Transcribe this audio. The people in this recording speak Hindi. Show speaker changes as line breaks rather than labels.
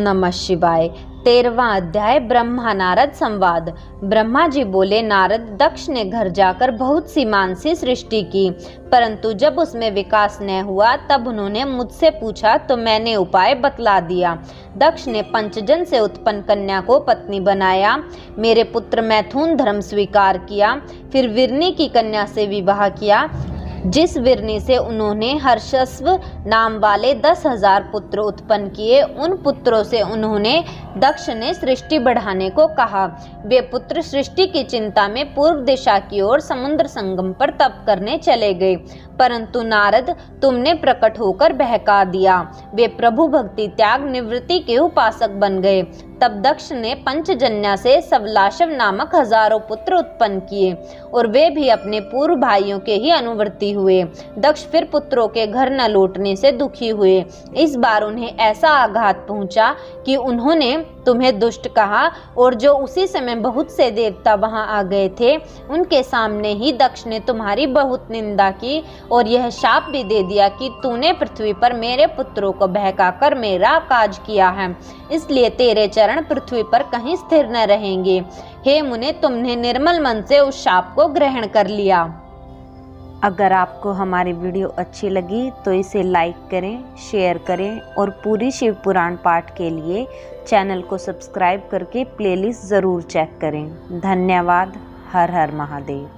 नमः शिवाय। 13वां अध्याय ब्रह्मा नारद संवाद। ब्रह्मा जी बोले, नारद, दक्ष ने घर जाकर बहुत सी मानसी सृष्टि की, परंतु जब उसमें विकास न हुआ तब उन्होंने मुझसे पूछा तो मैंने उपाय बतला दिया। दक्ष ने पंचजन से उत्पन्न कन्या को पत्नी बनाया, मेरे पुत्र मैथुन धर्म स्वीकार किया, फिर विरनी की कन्या से विवाह किया, जिस विरनी से उन्होंने हर्षस्व नाम वाले 10,000 पुत्र उत्पन्न किए। उन पुत्रों से उन्होंने दक्ष ने सृष्टि बढ़ाने को कहा। वे पुत्र सृष्टि की चिंता में पूर्व दिशा की ओर समुद्र संगम पर तप करने चले गए, परंतु नारद तुमने प्रकट होकर बहका दिया। वे प्रभु भक्ति त्याग निवृत्ति के उपासक बन गए। तब दक्ष ने पंचजन्या से सवलाशव नामक हजारों पुत्र उत्पन्न किए और वे भी अपने पूर्व भाइयों के ही अनुवर्ती हुए। दक्ष फिर पुत्रों के घर न लौटने से दुखी हुए। इस बार उन्हें ऐसा आघात पहुंचा कि उन्होंने तुम्हें दुष्ट कहा, और जो उसी समय बहुत से देवता वहां आ गए थे, उनके सामने ही दक्ष ने तुम्हारी बहुत निंदा की और यह शाप भी दे दिया कि तूने पृथ्वी पर मेरे पुत्रों को बहकाकर मेरा काज किया है, इसलिए तेरे चरण पृथ्वी पर कहीं स्थिर न रहेंगे। हे मुने, तुमने निर्मल मन से उस शाप को ग्रहण कर लिया। अगर आपको हमारी वीडियो अच्छी लगी तो इसे लाइक करें, शेयर करें और पूरी शिव पुराण पाठ के लिए चैनल को सब्सक्राइब करके प्लेलिस्ट ज़रूर चेक करें। धन्यवाद। हर हर महादेव।